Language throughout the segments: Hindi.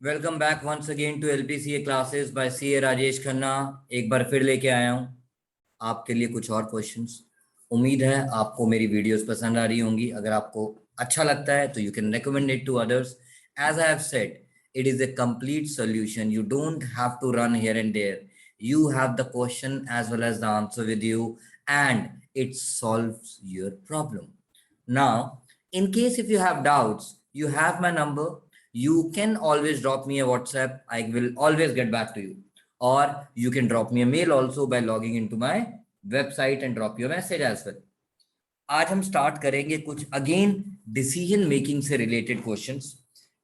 Welcome back once again to LPCA classes by CA Rajesh Khanna. एक बार फिर लेके आया हूँ आपके लिए कुछ और क्वेश्चंस। उम्मीद है आपको मेरी वीडियोस पसंद आ रही होंगी। अगर आपको अच्छा लगता है तो you can recommend it to others. As I have said, it is a complete solution. You don't have to run here and there. You have the question as well as the answer with you, and it solves your problem. Now, in case if you have doubts, you have my number. You can always drop me a WhatsApp. I will always get back to you. Or you can drop me a mail also by logging into my website and drop your message as well. आज हम स्टार्ट करेंगे कुछ अगेन डिसीजन मेकिंग से related questions.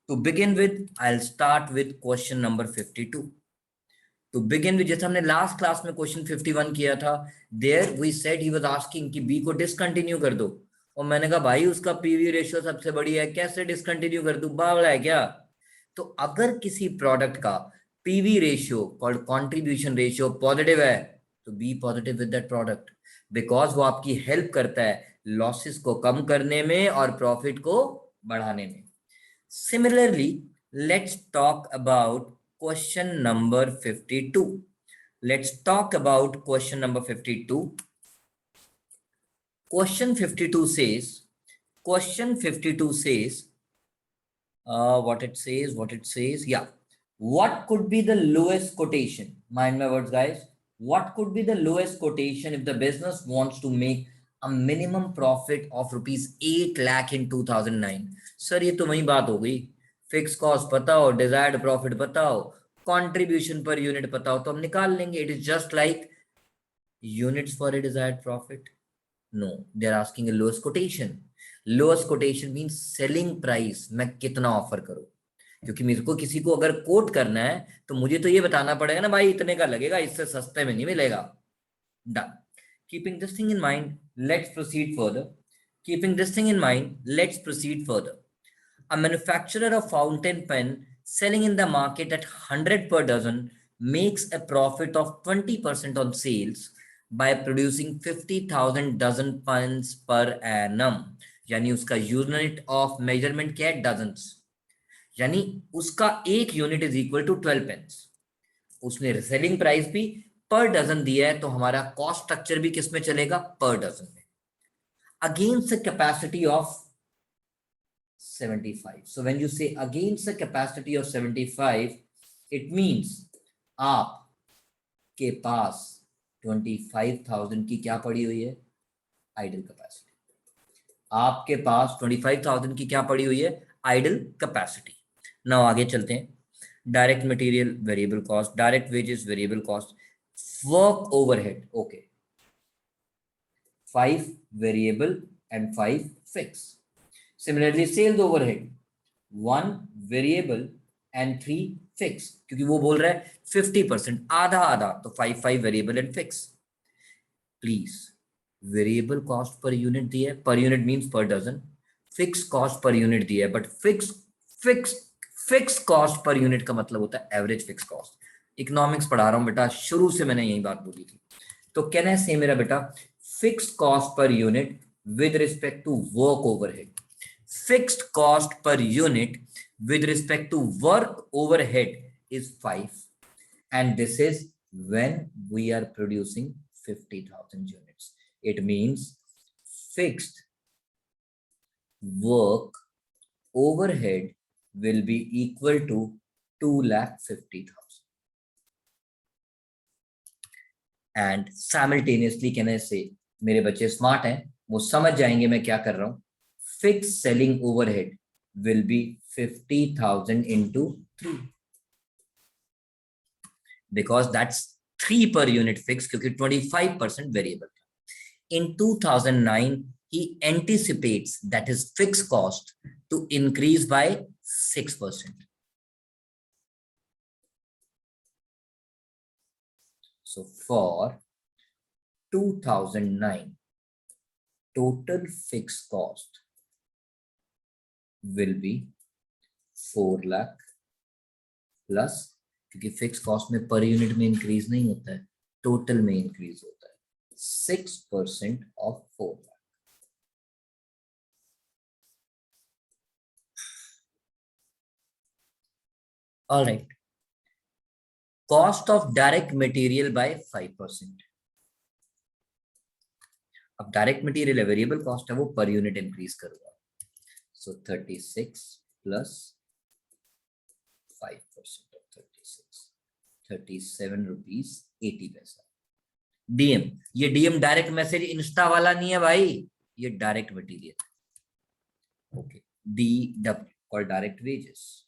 To begin with I will start with question number 52। To begin with, जैसे हमने लास्ट क्लास में क्वेश्चन 51 किया था, there we said he was asking कि बी को डिसकंटिन्यू कर दो। और मैंने कहा भाई उसका पीवी रेशियो सबसे बड़ी है, कैसे डिसकंटिन्यू कर दूं, बावला है क्या? तो अगर किसी प्रोडक्ट का PV ratio called contribution ratio positive है तो be positive with that product, because वो आपकी हेल्प करता है लॉसेस को कम करने में और प्रॉफिट को बढ़ाने में। Similarly, let's talk about question number 52. Let's talk about question number 52. Question 52 says, question 52 says, what it says, yeah. What could be the lowest quotation? Mind my words, guys. What could be the lowest quotation if the business wants to make a minimum profit of rupees 8 lakh in 2009? Sir ये तो वही बात हो गई, फिक्स कॉस्ट पता हो, डिजायर्ड प्रॉफिट पता हो, कंट्रीब्यूशन पर यूनिट पता हो तो हम निकाल लेंगे. It is just like units for a desired profit. No, they are asking a lowest quotation. Lowest quotation means selling price, मैं कितना ऑफर करूं. क्योंकि मेरे को किसी को अगर कोट करना है तो मुझे तो ये बताना पड़ेगा ना भाई इतने का लगेगा, इससे सस्ते में नहीं मिलेगा. Done. Keeping this thing in mind, let's proceed further. Keeping this thing in mind, let's proceed further. A manufacturer of fountain pen selling in the market at 100 per dozen makes a profit of 20% on sales by producing 50,000 dozen pens per annum. यानी उसका यूनिट ऑफ मेजरमेंट क्या है? डजन्स. यानी उसका एक unit is equal to 12 pens. उसने सेलिंग प्राइस भी पर डजन दिया है तो हमारा कॉस्ट स्ट्रक्चर भी किस में चलेगा? पर डजन में. Against the capacity of 75. So when you say against a capacity of 75, it means आपके पास 25,000 की क्या पड़ी हुई है? Idle capacity. आपके पास 25,000 की क्या पड़ी हुई है? Idle capacity. नाउ आगे चलते हैं. Direct material variable cost, direct wages variable cost, work overhead. Okay, 5 variable and 5 fix. Similarly, sales overhead, 1 variable and 3 fixed. क्योंकि वो बोल रहा है 50%, आधा आधा, तो 5 variable and fix. Please, variable cost per unit दिया है, per unit means per dozen. Fix cost per unit दिया है, but fix cost per unit का मतलब होता है एवरेज फिक्स कॉस्ट. इकोनॉमिक्स पढ़ा रहा हूं बेटा, शुरू से मैंने यही बात बोली थी. तो कहना है से मेरा बेटा, fix cost per unit with respect to work overhead. Fixed cost per unit with respect to work overhead is 5, and this is when we are producing 50,000 units. It means fixed work overhead will be equal to 2,50,000. And simultaneously can I say, मेरे बच्चे स्मार्ट हैं, वो समझ जाएंगे मैं क्या कर रहा हूं. Fixed selling overhead will be 50,000 into 3, because that's 3 per unit fixed क्योंकि 25% variable. In 2009, he anticipates that his fixed cost to increase by 6%. So for 2009, total fixed cost will be 4 lakh plus, क्योंकि फिक्स कॉस्ट में पर यूनिट में इंक्रीज नहीं होता है, टोटल में इंक्रीज होता है, 6% of 4 lakh. All right, cost of direct material by 5%। अब डायरेक्ट मटेरियल है, वेरिएबल कॉस्ट है, वो पर यूनिट इंक्रीज करूंगा। सो 36 प्लस 5% ऑफ 36, 37 रुपीज 80 पैसा। डीएम, ये डीएम डायरेक्ट मैसेज इंस्टा वाला नहीं है भाई, ये direct material. Okay, D W और डायरेक्ट वेजेस।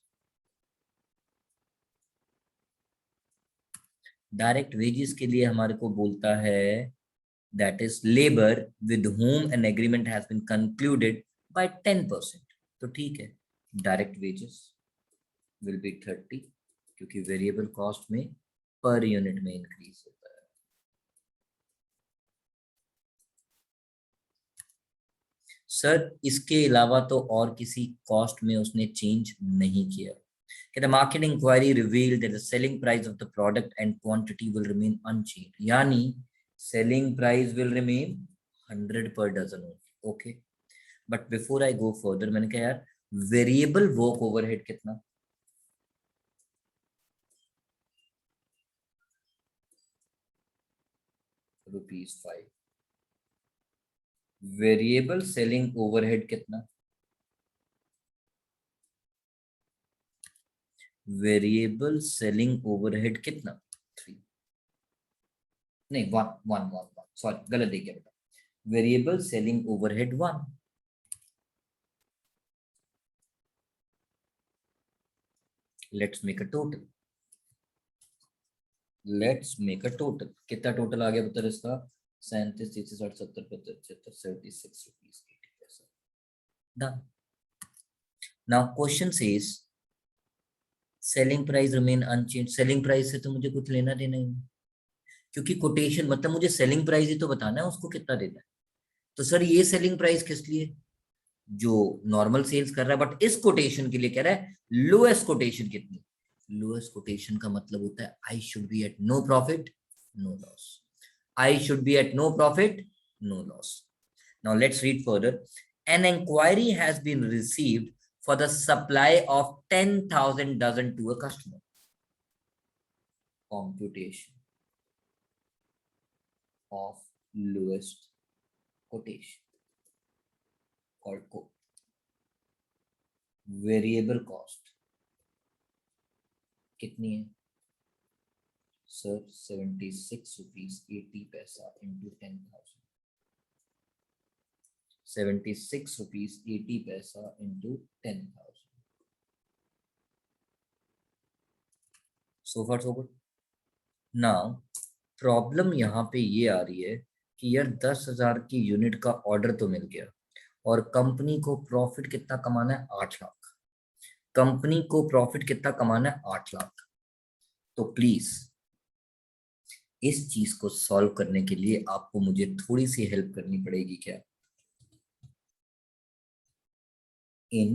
डायरेक्ट वेजेस के लिए हमारे को बोलता है that is labor with whom an agreement has been concluded by 10%। तो ठीक है, direct wages will be 30 क्योंकि variable cost में per unit में increase होता है। सर इसके अलावा तो और किसी कॉस्ट में उसने चेंज नहीं किया। The market inquiry revealed that the selling price of the product and quantity will remain unchanged। यानी selling price will remain 100 per dozen only। Okay, but before I go further, मैंने कहा यार variable work overhead कितना, ₹5। variable selling overhead कितना, वेरिएबल सेलिंग ओवरहेड कितना, 3 नहीं 1 सॉरी गलत देखिए बेटा, variable selling overhead 1। Let's make a total, कितना टोटल आ गया बता इसका, 37 30 60 70 75 76 रुपीज 80 पैसा। Done. Now question says selling price remain unchanged. Selling price से तो मुझे कुछ लेना देना ही नहीं, क्योंकि कोटेशन मतलब मुझे सेलिंग प्राइस ही तो बताना है उसको कितना देना है। तो सर ये सेलिंग प्राइस किस लिए, जो नॉर्मल सेल्स कर रहा है, बट इस कोटेशन के लिए कह रहा है लोएस्ट कोटेशन कितनी। लोएस्ट कोटेशन का मतलब होता है I should be at no profit no loss, I should be at no profit no loss. Now let's read further. An inquiry has been received for the supply of 10,000 dozen to a customer। Computation of lowest quotation called co variable cost कितनी है सर, 76 रुपीज 80 पैसा इंटू 10,000, 76 रुपीज 80 पैसा इंटू 10,000। सो far so good. Now problem यहाँ पे ये आ रही है कि यार 10,000 की यूनिट का ऑर्डर तो मिल गया और कंपनी को प्रॉफिट कितना कमाना है, 8 लाख। कंपनी को प्रॉफिट कितना कमाना है, 8 लाख। तो प्लीज इस चीज को सॉल्व करने के लिए आपको मुझे थोड़ी सी हेल्प करनी पड़ेगी। क्या in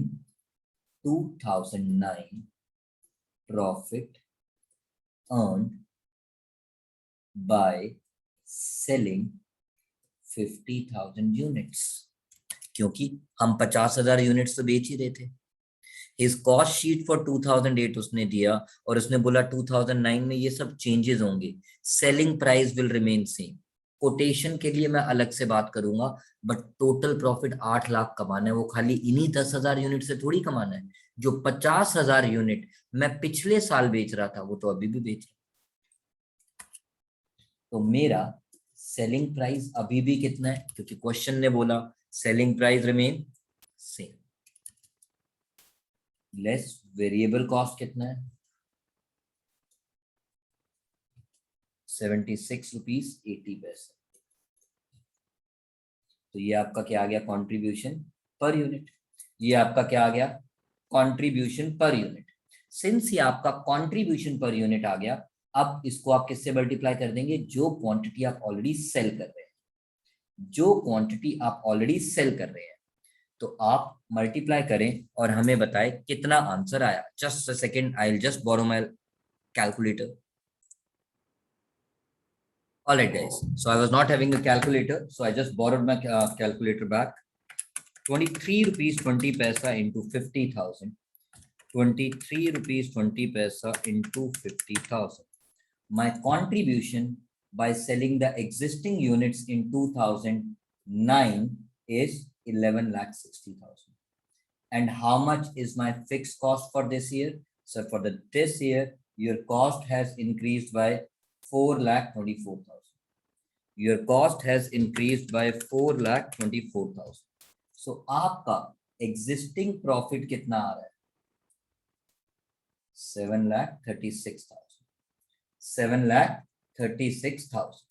2009 profit earned by selling 50,000 units, क्योंकि हम 50,000 यूनिट्स तो बेच ही रहे थे। His cost sheet for 2008 उसने दिया और उसने बोला 2009 में ये सब चेंजेस होंगे, selling price will remain same. Quotation के लिए मैं अलग से बात करूंगा, बट टोटल प्रॉफिट 8 लाख कमाना है, वो खाली इन्हीं 10,000 यूनिट से थोड़ी कमाना है। जो 50,000 यूनिट मैं पिछले साल बेच रहा था वो तो अभी भी बेच रहा। तो मेरा सेलिंग प्राइस अभी भी कितना है, क्योंकि क्वेश्चन ने बोला selling price remain same, less variable cost कितना है, 76 रुपीज 80 पैसा। तो ये आपका क्या आ गया, कंट्रीब्यूशन पर यूनिट। ये आपका क्या आ गया, कंट्रीब्यूशन पर यूनिट। सिंस ये आपका कंट्रीब्यूशन पर यूनिट आ गया, अब इसको आप किससे मल्टीप्लाई कर देंगे, जो क्वांटिटी आप ऑलरेडी सेल कर रहे हैं, जो क्वांटिटी आप ऑलरेडी सेल कर रहे हैं। तो आप मल्टीप्लाई करें और हमें बताएं कितना आंसर आया। Just a second, I will just borrow my calculator. All right, guys. So I was not having a calculator, so I just borrowed my calculator back. 23 rupees 20 paisa into 50,000 23 rupees 20 paisa into 50,000. My contribution by selling the existing units in 2009 is 11,60,000. And how much is my fixed cost for this year? So for this year, your cost has increased by 4,24,000. Your cost has increased by 4,24,000. So आपका existing profit कितना आ रहा है? 7,36,000. 7,36,000.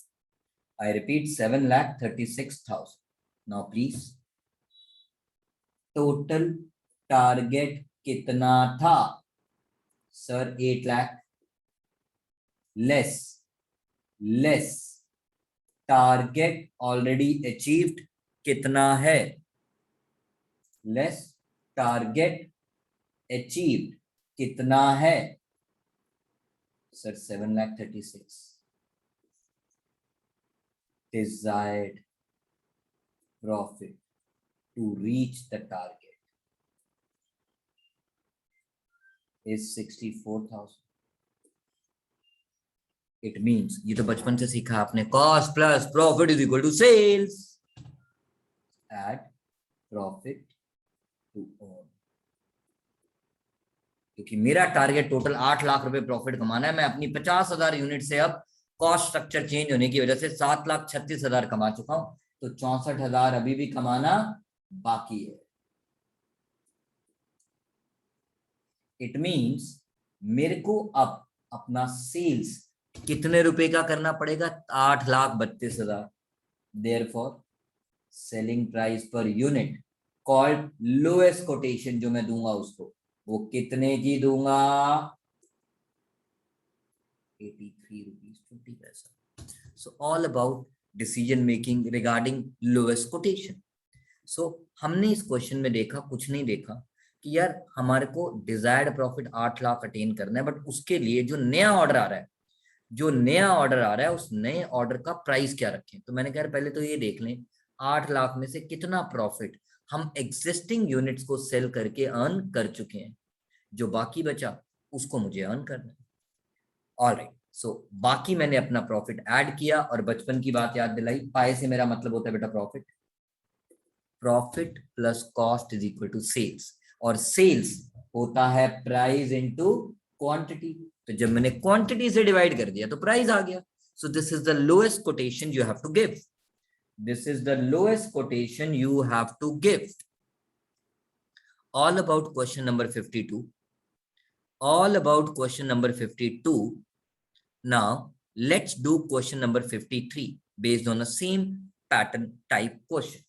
I repeat, 7,36,000. Now please, total target कितना था? Sir 8 lakh. Less target already achieved कितना है? Less target achieved कितना है? Sir 7,36,000. Desired profit to reach the target is 64,000. It means, ये तो बचपन से सीखा आपने, cost plus profit is equal to sales. Add profit to earn. क्योंकि मेरा टारगेट टोटल 8 लाख रुपए प्रॉफिट कमाना है, मैं अपनी 50,000 यूनिट से अब कॉस्ट स्ट्रक्चर चेंज होने की वजह से 7,36,000 कमा चुका हूं, तो 64,000 अभी भी कमाना बाकी है. इट मींस मेरे को अब अपना सेल्स कितने रुपए का करना पड़ेगा? 8,32,000. Therefore selling price per unit called lowest quotation जो मैं दूंगा उसको, वो कितने की दूंगा? 83 rupees 20 paisa. So all about decision making regarding lowest quotation. So हमने इस क्वेश्चन में देखा, कुछ नहीं देखा कि यार हमारे को डिजायर्ड प्रॉफिट 8 लाख अटेन करना है, बट उसके लिए जो नया ऑर्डर आ रहा है, उस नए ऑर्डर का प्राइस क्या रखें. तो मैंने कहा पहले तो ये देख लें 8 लाख में से कितना प्रॉफिट हम एग्जिस्टिंग यूनिट्स को सेल करके अर्न कर चुके हैं, जो बाकी बचा उसको मुझे अर्न करना है. ऑलराइट, सो बाकी मैंने अपना प्रॉफिट ऐड किया और बचपन की बात याद दिलाई. पाए से मेरा मतलब होता है बेटा profit plus cost is equal to sales, और सेल्स होता है प्राइस इनटू क्वांटिटी. तो जब मैंने क्वांटिटी से डिवाइड कर दिया तो प्राइस आ गया. So this is the lowest quotation you have to give. This is the lowest quotation you have to give. All about question number 52. All about question number 52. Now let's do question number 53 based on the same pattern type question.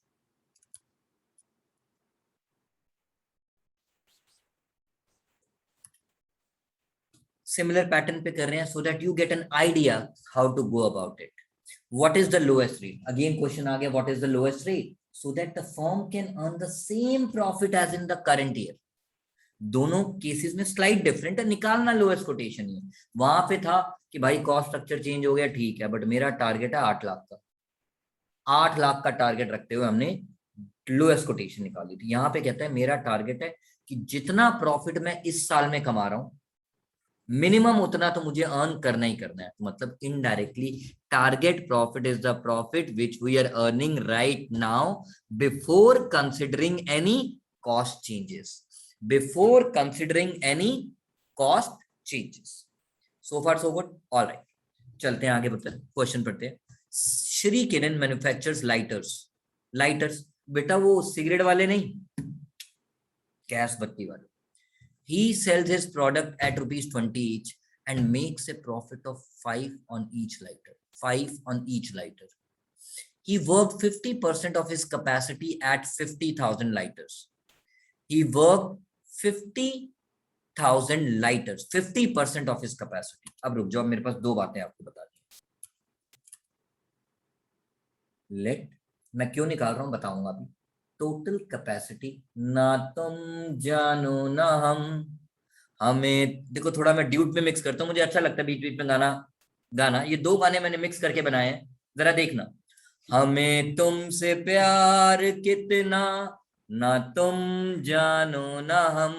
Similar pattern पे कर रहे हैं so that you get an idea how to go about it. What is the lowest rate? Again question आ गया, what is the lowest rate? So that the firm can earn the same profit as in the current year. दोनों केसेस में स्लाइड डिफरेंट है, निकालना लोएस्ट कोटेशन ही. वहां पे था कि भाई कॉस्ट स्ट्रक्चर चेंज हो गया, ठीक है, बट मेरा टारगेट है 8 लाख का. 8 लाख का टारगेट रखते हुए हमने लोएस्ट कोटेशन निकाली थी. यहाँ पे कहता है मेरा टारगेट है कि जितना प्रॉफिट मैं इस साल में कमा रहा हूं, मिनिमम उतना तो मुझे अर्न करना ही करना है. मतलब indirectly target profit is the profit which we are earning right now before considering any cost changes. Before considering any cost changes. So far so good. Alright, चलते हैं आगे, क्वेश्चन पढ़ते हैं. Shri Kiran manufactures lighters. बेटा वो सिगरेट वाले नहीं, गैस बत्ती वाले. He sells his product at rupees 20 each and makes a profit of 5 on each lighter. 5 on each lighter. He worked 50% of his capacity at 50,000 lighters. He worked 50,000 lighters, 50% of his capacity. अब रुक जाओ, मेरे पास दो बातें आपको बता दी. मैं क्यों निकाल रहा हूं बताऊंगा अभी. टोटल कैपेसिटी ना तुम जानो ना हम, हमें देखो थोड़ा मैं ड्यूट में मिक्स करता हूँ, मुझे अच्छा लगता है बीच बीच में गाना. ये दो गाने मैंने मिक्स करके बनाए हैं, जरा देखना. हमें तुमसे प्यार कितना ना तुम जानो ना हम,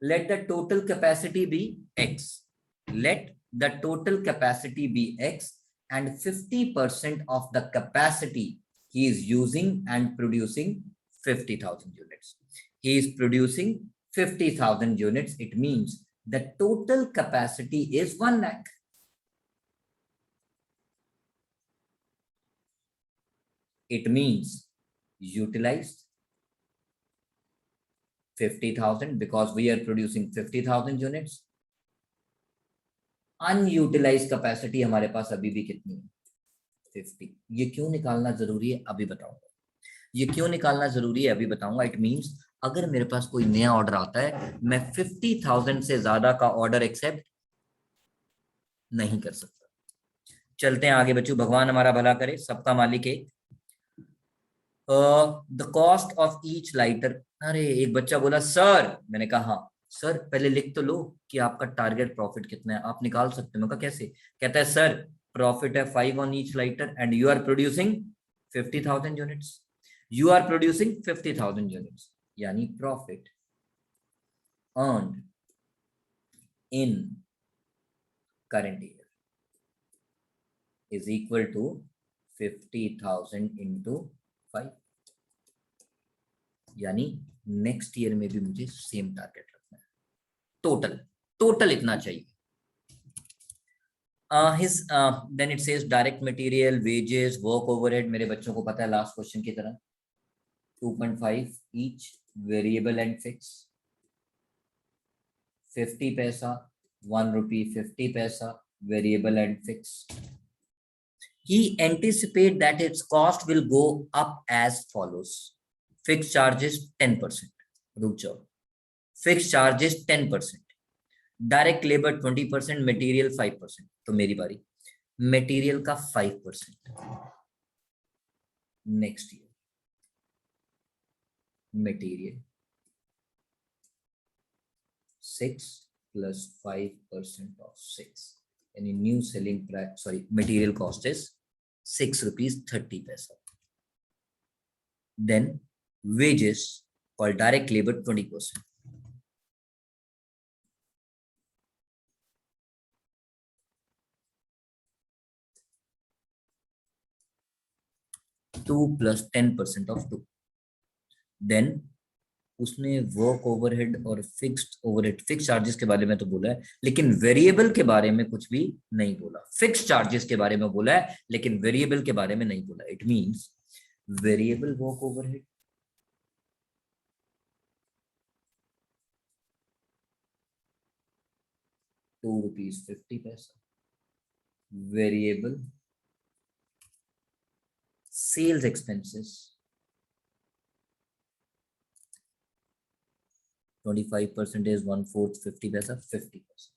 let the total capacity be X. Let the total capacity be X, and 50% of the capacity he is using and producing 50,000 units. He is producing 50,000 units. It means the total capacity is 1 lakh. It means utilized 50,000 because we are producing 50,000 units. Unutilise capacity हमारे पास अभी भी कितनी है? 50. ये क्यों निकालना जरूरी है अभी बताऊंगा. ये क्यों निकालना जरूरी है अभी बताऊंगा. इट मींस अगर मेरे पास कोई नया ऑर्डर आता है, मैं 50,000 से ज्यादा का ऑर्डर एक्सेप्ट नहीं कर सकता. चलते हैं आगे बच्चों, भगवान हमारा भला करे, सबका मालिक एक. The cost of each lighter. अरे एक बच्चा बोला सर, मैंने कहा हाँ सर पहले लिख तो लो कि आपका टारगेट प्रॉफिट कितना है, आप निकाल सकते हो. मैं कहा कैसे? कहता है सर प्रॉफिट है 5 on each lighter and you are producing 50,000 units. You are producing 50,000 units, यानी profit earned in current year is equal to 50,000 into 5. यानी नेक्स्ट ईयर में भी मुझे सेम टारगेट रखना है. टोटल इतना चाहिए. Then it says direct material, wages, work overhead. मेरे बच्चों को पता है लास्ट क्वेश्चन की तरह 2.5 each, variable and fixed. 50 पैसा, 1 rupee 50 पैसा, variable and fixed. He anticipate that its cost will go up as follows. Fixed charges 10%. रुक जाओ. Fixed charges 10%. Direct labour 20%, material 5%. तो मेरी बारी. मटेरियल का 5% next year. Material 6 plus 5% of 6, यानी new selling price, sorry material cost is 6 rupees 30 पैसा. Then wages or direct labor 20%. 2 plus 10% of 2. Then उसने वर्क ओवरहेड और फिक्स्ड ओवरहेड, फिक्स चार्जेस के बारे में तो बोला है, लेकिन वेरिएबल के बारे में कुछ भी नहीं बोला. फिक्स चार्जेस के बारे में बोला है लेकिन वेरिएबल के बारे में नहीं बोला. It means variable work overhead 2 rupees 50 पैसा. वेरिएबल सेल्स एक्सपेंसेस 25% is 1/4 50 पैसा 50 पैसा.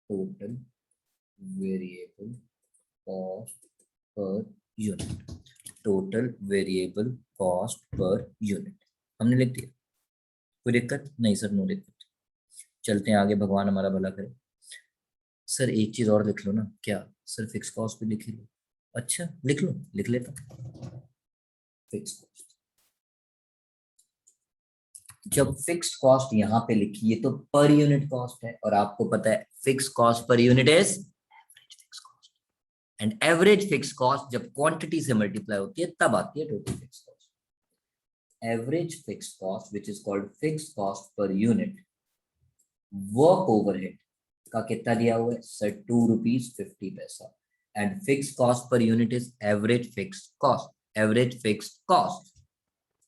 Total variable cost per unit. Total variable cost per unit हमने लिख दिया. कोई दिक्कत नहीं सर? नो दिक्कत. चलते हैं आगे, भगवान हमारा भला करे. सर एक चीज और लिख लो ना. क्या सर? फिक्स कॉस्ट भी लिख लो. अच्छा लिख लो, लिख लेता. Fix cost. जब फिक्स्ड कॉस्ट यहां पे लिखी है तो पर यूनिट कॉस्ट है, और आपको पता है fix cost per unit is average fix cost. And average fix cost जब क्वांटिटी से मल्टीप्लाई होती है तब आती है total fix cost. Average fix cost which is called fix cost per unit. Work overhead का कितना दिया हुआ है सर? 2 rupees 50 पैसा. And fix cost per unit is average fix cost. Average fix cost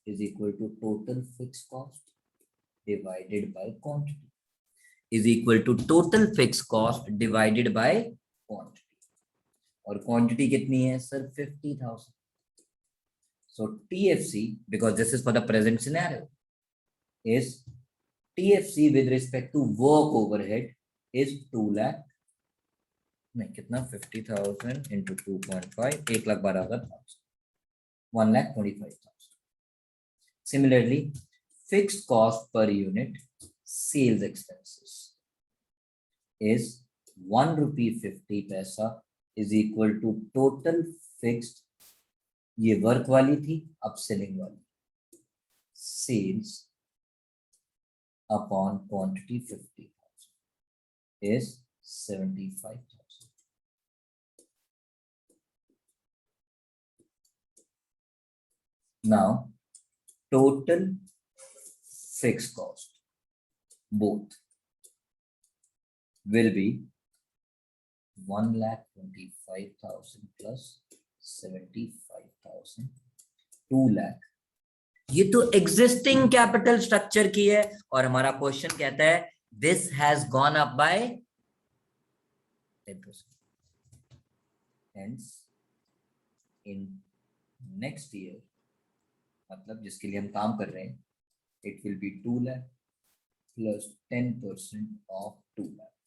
is equal to total fixed cost divided by quantity, is equal to total fixed cost divided by quantity. और quantity कितनी है sir? 50,000. So TFC, because this is for the present scenario, is TFC with respect to work overhead is 2 lakh. नहीं कितना? 50,000 into 2.5, 1,12,500, 1,25,000. Similarly, fixed cost per unit sales expenses is 1 rupee 50 paisa is equal to total fixed ये वर्क वाली थी, अब सेलिंग वाली। Sales upon quantity 50,000 is 75,000. Now total fixed cost both will be 1,25,000 plus 75,000, 2 lakh. ये तो एग्जिस्टिंग कैपिटल स्ट्रक्चर की है और हमारा क्वेश्चन कहता है this has gone up by 10%. Hence in next year, मतलब जिसके लिए हम काम कर रहे हैं, it will be 2 lakh plus 10% of 2 lakh,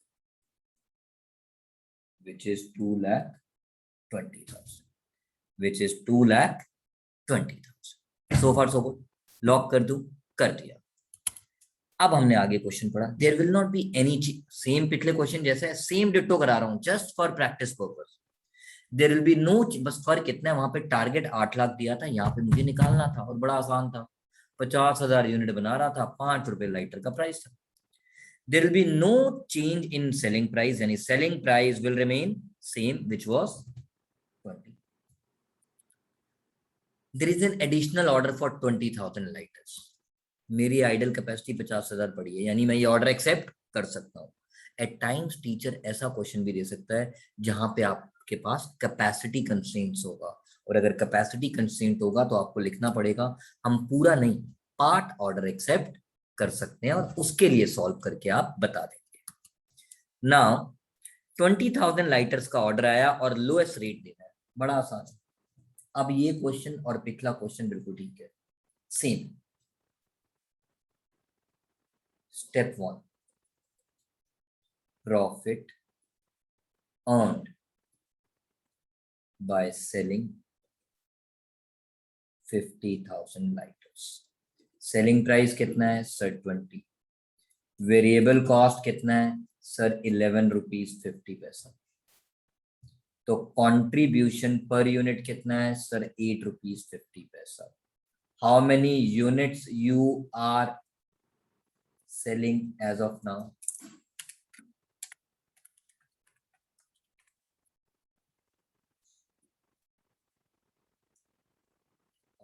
which is 2,20,000, which is 2,20,000. So far so good. Lock कर दूं, कर दिया. अब हमने आगे क्वेश्चन पढ़ा. There will not be any same, पिछले क्वेश्चन जैसा है सेम डिट्टो करा रहा हूं just for practice purpose. There will be no, बस फर्क कितना है, वहां पे टारगेट 8 लाख दिया था, यहाँ पे मुझे निकालना था और बड़ा आसान था. 50,000 यूनिट बना रहा था, 5 रुपए लाइटर का प्राइस था. There will be no change in selling price, यानी selling price will remain same, which was 20. There is an additional order for 20,000 liters. मेरी आइडल कैपेसिटी 50,000 पड़ी है, यानी मैं ये ऑर्डर एक्सेप्ट कर सकता हूँ. एट टाइम्स टीचर ऐसा क्वेश्चन भी दे सकता है जहां पे आपके पास कैपेसिटी कंस्ट्रेंट्स होगा, और अगर कैपेसिटी कंस्ट्रेंट होगा तो आपको लिखना पड़ेगा हम पूरा नहीं पार्ट ऑर्डर एक्सेप्ट कर सकते हैं, और उसके लिए सॉल्व करके आप बता देंगे. नाउ 20,000 लाइटर्स का ऑर्डर आया और लोएस्ट रेट देना है, बड़ा आसान है. अब ये क्वेश्चन और पिछला क्वेश्चन बिल्कुल ठीक है, same. Step 1, profit earned by selling 50,000 lighters. Selling price कितना है सर 20. वेरिएबल कॉस्ट कितना है सर 11 रुपीज 50 पैसा. तो कंट्रीब्यूशन पर यूनिट कितना है सर 8 रुपीज 50 पैसा. How many units you are selling as of now?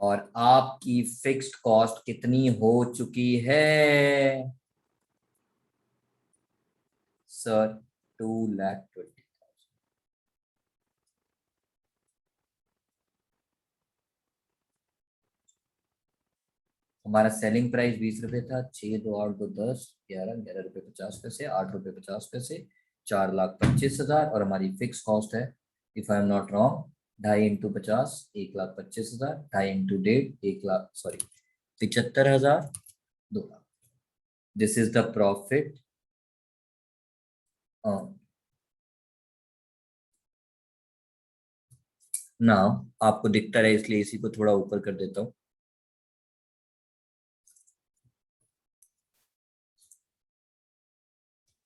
और आपकी फिक्स्ड कॉस्ट कितनी हो चुकी है सर? 2,20,000. हमारा सेलिंग प्राइस 20 रुपए था. 6 2 8 2 10 11 11 रुपए 50 पैसे, 8 रुपए 50 पैसे, 4,25,000. और हमारी फिक्स कॉस्ट है, if I am not wrong, 2.5 into 50 1,25,000, 2.5 into 1.5 1,00,000, sorry 75,000, 2 lakh. This is the profit. Now आपको दिखता रहे इसलिए इसी को थोड़ा ऊपर कर देता हूं.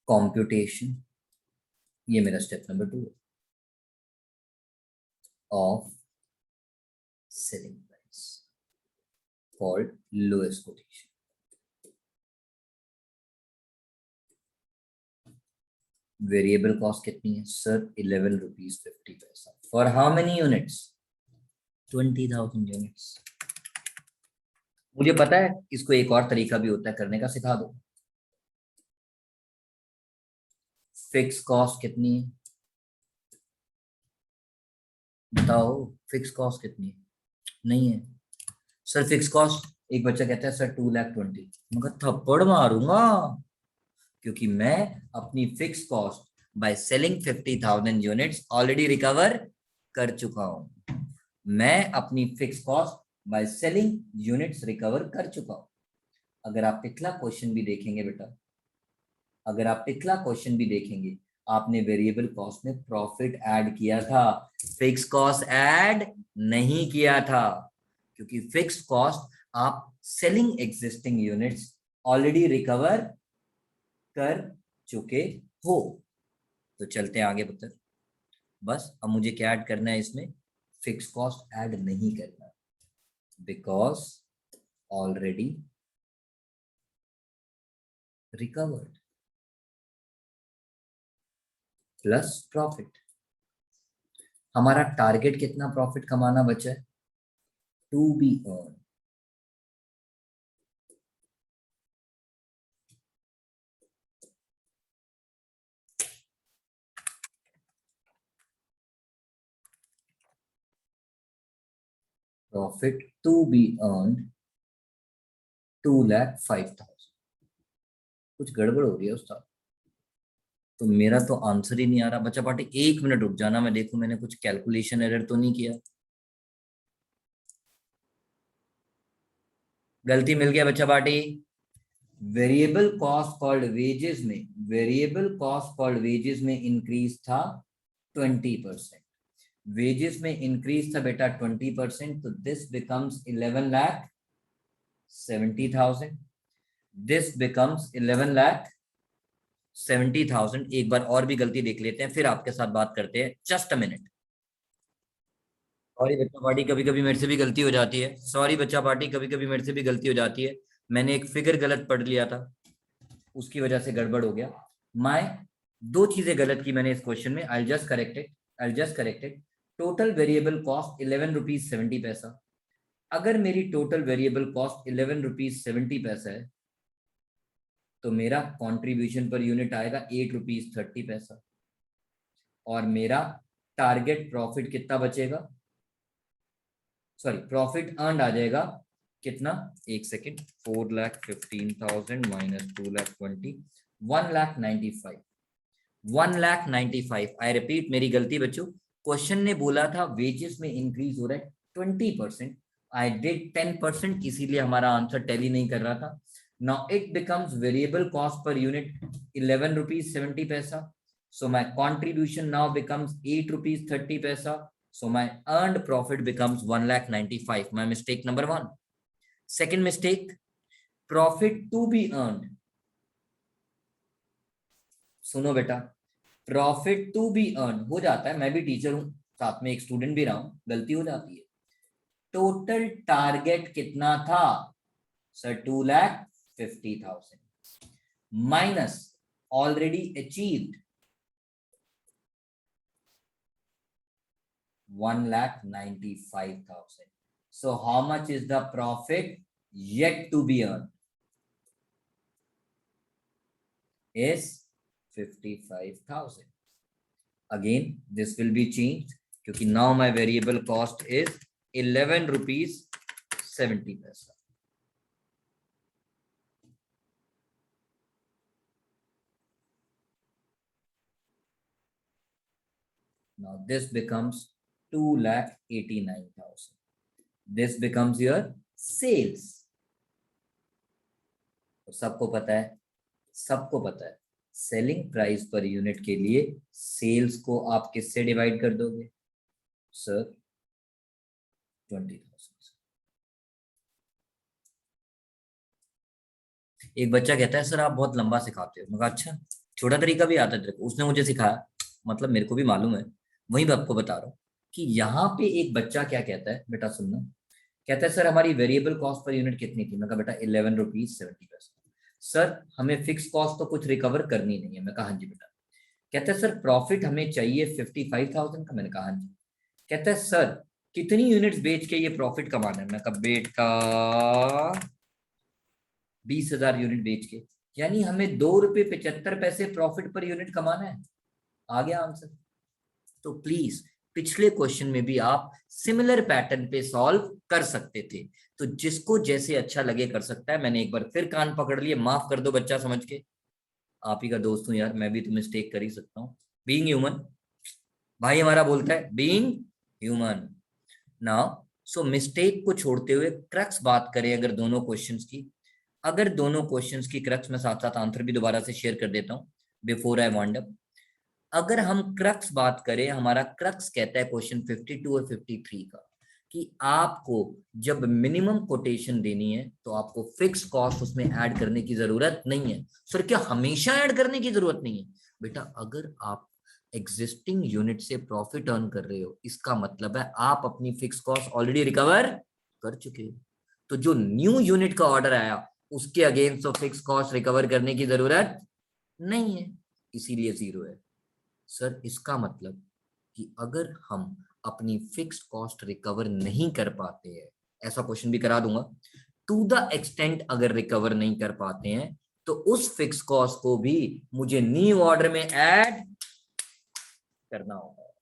कॉम्प्यूटेशन, ये मेरा स्टेप नंबर 2 है, of selling price called lowest quotation. Variable cost कितनी है सर 11 रुपीज 50 पैसा. For how many units? 20,000 units. मुझे पता है इसको एक और तरीका भी होता है करने का, सिखा दो. फिक्स कॉस्ट कितनी है बताओ? फिक्स कॉस्ट कितनी है? नहीं है सर फिक्स कॉस्ट. एक बच्चा कहता है सर 2,20,000. मगर थप्पड़ मारूंगा, क्योंकि मैं अपनी fix cost by selling 50,000 units already recover कर चुका हूं. मैं अपनी fix cost by selling units recover कर चुका हूं. अगर आप पिछला क्वेश्चन भी देखेंगे बेटा, अगर आप पिछला क्वेश्चन भी देखेंगे, आपने वेरिएबल कॉस्ट में प्रॉफिट ऐड किया था, फिक्स कॉस्ट ऐड नहीं किया था, क्योंकि फिक्स कॉस्ट आप selling existing units already recover कर चुके हो. तो चलते हैं आगे पुत्र. बस अब मुझे क्या ऐड करना है इसमें? फिक्स कॉस्ट ऐड नहीं करना, because already recovered plus profit. हमारा टारगेट कितना प्रॉफिट कमाना बचा है? To be earn. Profit to be earn 2,05,000। कुछ गड़बड़ हो रही है उस्ताद, तो मेरा तो आंसर ही नहीं आ रहा। बच्चा पार्टी 1 मिनट रुक जाना, मैं देखूं मैंने कुछ कैलकुलेशन एरर तो नहीं किया। गलती मिल गया बच्चा party. Variable cost called wages में, वेरिएबल कॉस्ट कॉल्ड वेजेस में इंक्रीज था 20%। वेजेस में इंक्रीज था बेटा 20%, तो दिस बिकम्स 11,70,000। This becomes 11,70,000। एक बार और भी गलती देख लेते हैं, फिर आपके साथ बात करते हैं। Just a minute. सॉरी बच्चा पार्टी, कभी कभी मेरे से भी गलती हो जाती है। सॉरी बच्चा पार्टी, कभी कभी मेरे से भी गलती हो जाती है। मैंने एक फिगर गलत पढ़ लिया था, उसकी वजह से गड़बड़ हो गया। मैं दो चीजें गलत की मैंने इस क्वेश्चन में। I just corrected, I just corrected. Total variable cost 11 rupees 70 पैसा। अगर मेरी टोटल वेरिएबल कॉस्ट 11 रुपीज 70 पैसा है, तो मेरा कॉन्ट्रीब्यूशन पर यूनिट आएगा 8 रुपीज 30 पैसा। और मेरा टारगेट प्रॉफिट कितना बचेगा? सॉरी, प्रॉफिट अर्न आ जाएगा कितना? एक सेकेंड। 4,15,000 माइनस 2,20, 1,95,000। 1,95,000। आई रिपीट, मेरी गलती बच्चों। क्वेश्चन ने बोला था वेजेस में इंक्रीज हो रहा है 20%, आई डिड 10%, इसीलिए हमारा आंसर टैली नहीं कर रहा था। Now it becomes variable cost per unit 11 rupees 70 पैसा। So my contribution now becomes 8 rupees 30 पैसा। So my earned profit becomes 1,95,000. My mistake number one. Second mistake, profit to be earned. सुनो बेटा, प्रॉफिट टू बी अर्न हो जाता है, मैं भी टीचर हूं, साथ में एक स्टूडेंट भी रहा हूं, गलती हो जाती है। टोटल टारगेट कितना था sir? 2,50,000 minus already achieved 1,95,000. So how much is the profit yet to be earned? Is 55,000. Again, this will be changed क्योंकि now my variable cost is 11 rupees 70 paisa. Now this becomes 2,89,000. This becomes your sales. तो सबको पता है, सबको पता है, सेलिंग प्राइस पर यूनिट के लिए सेल्स को आप किससे डिवाइड कर दोगे सर? 20,000। एक बच्चा कहता है सर आप बहुत लंबा सिखाते हो। मैं कहा अच्छा, छोटा तरीका भी आता है तेरे को? उसने मुझे सिखाया, मतलब मेरे को भी मालूम है, वही मैं आपको बता रहा हूँ कि यहाँ पे एक बच्चा क्या कहता है। बेटा सुनना, कहता है सर हमारी वेरिएबल कॉस्ट पर यूनिट कितनी थी? मैं कहा बेटा 11 रुपीज 70 पैसा। सर हमें फिक्स कॉस्ट तो कुछ रिकवर करनी नहीं है। मैं कहा हाँ जी बेटा। कहता है सर प्रॉफिट हमें चाहिए 55,000 का। मैंने कहा हाँ जी। कहता है सर कितनी यूनिट्स बेच के ये प्रॉफिट कमाना है? मैं कहा बेटा 20,000 यूनिट बेच के, यानी हमें 2 रुपये 75 पैसे प्रॉफिट पर यूनिट कमाना है। आ गया आंसर। तो प्लीज पिछले क्वेश्चन में भी आप सिमिलर पैटर्न पे सॉल्व कर सकते थे, तो जिसको जैसे अच्छा लगे कर सकता है। मैंने एक बार फिर कान पकड़ लिए, माफ कर दो बच्चा समझ के, आप ही का दोस्त हूं यार, मैं भी तो मिस्टेक कर ही सकता हूँ। बीइंग ह्यूमन, भाई हमारा बोलता है being human. Now so mistake को छोड़ते हुए क्रक्स बात करें अगर दोनों क्वेश्चंस की, अगर दोनों क्वेश्चंस की क्रक्स, मैं साथ साथ आंसर भी दोबारा से शेयर कर देता हूं बिफोर आई वाइंड अप। अगर हम क्रक्स बात करें, हमारा क्रक्स कहता है क्वेश्चन 52 और 53 का, कि आपको जब मिनिमम कोटेशन देनी है तो आपको फिक्स कॉस्ट उसमें ऐड करने की जरूरत नहीं है। सर क्या हमेशा ऐड करने की जरूरत नहीं है? बेटा अगर आप एग्जिस्टिंग यूनिट से प्रॉफिट अर्न कर रहे हो, इसका मतलब है आप अपनी फिक्स कॉस्ट ऑलरेडी रिकवर कर चुके हो। तो जो न्यू यूनिट का ऑर्डर आया उसके against of fix cost recover करने की जरूरत नहीं है, इसीलिए 0 है। सर इसका मतलब कि अगर हम अपनी फिक्स्ड कॉस्ट रिकवर नहीं कर पाते हैं, ऐसा क्वेश्चन भी करा दूंगा, टू द एक्सटेंट अगर रिकवर नहीं कर पाते हैं तो उस फिक्स कॉस्ट को भी मुझे न्यू ऑर्डर में ऐड करना होगा,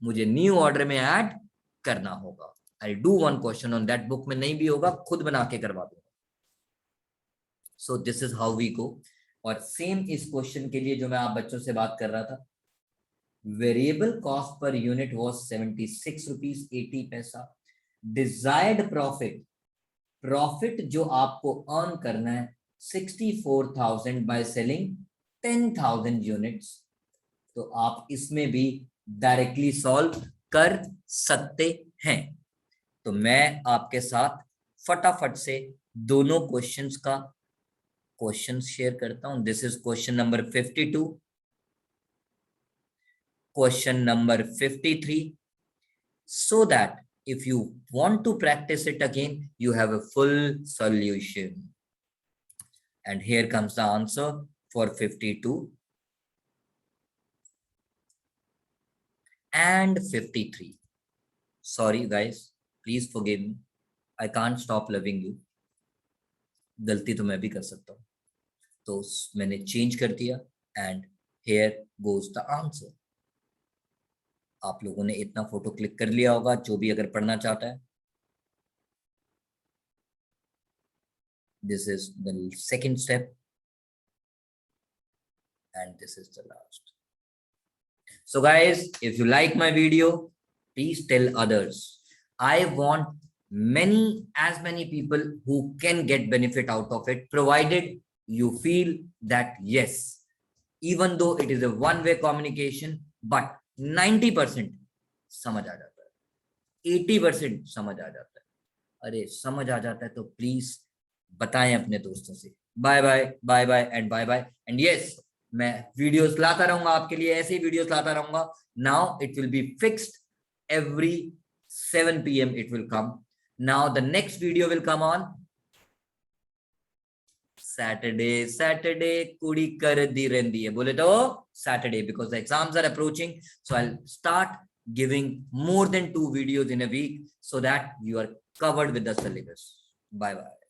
मुझे न्यू ऑर्डर में ऐड करना होगा। I do one question on that, book में नहीं भी होगा खुद बना के करवा दूंगा। So this is how we go. और सेम इस क्वेश्चन के लिए जो मैं आप बच्चों से बात कर रहा था, variable cost per unit was 76 rupees 80 पैसा। डिजायर्ड प्रॉफिट, प्रॉफिट जो आपको अर्न करना है 64,000 बाय सेलिंग 10,000 यूनिट्स। तो आप इसमें भी डायरेक्टली सॉल्व कर सकते हैं। तो मैं आपके साथ फटाफट से दोनों क्वेश्चंस का क्वेश्चन शेयर करता हूं। This is question number 52, question number 53, so that if you want to practice it again, you have a full solution. And here comes the answer for 52 and 53. Sorry guys, please forgive me. I can't stop loving you. गलती तो मैं भी कर सकता हूँ, तो मैंने चेंज कर दिया and here goes the answer. आप लोगों ने इतना फोटो क्लिक कर लिया होगा, जो भी अगर पढ़ना चाहता है। This is the second step and this is the last. So guys, if you like my video, please tell others. I want as many people who can get benefit out of it, provided you feel that yes, even though it is a one-way communication, but 90% समझ आ जाता है, 80% समझ आ जाता है। अरे समझ आ जाता है तो प्लीज बताएं अपने दोस्तों से। Bye bye, bye bye and bye bye. And yes, मैं वीडियोस लाता रहूंगा आपके लिए, ऐसे ही वीडियोस लाता रहूंगा। Now it will be fixed, every 7 PM it will come. Now the next video will come on Saturday कुड़ी कर दी रहती है, बोले तो Saturday, because the exams are approaching. So I'll start giving more than 2 videos in a week so that you are covered with the syllabus. Bye bye.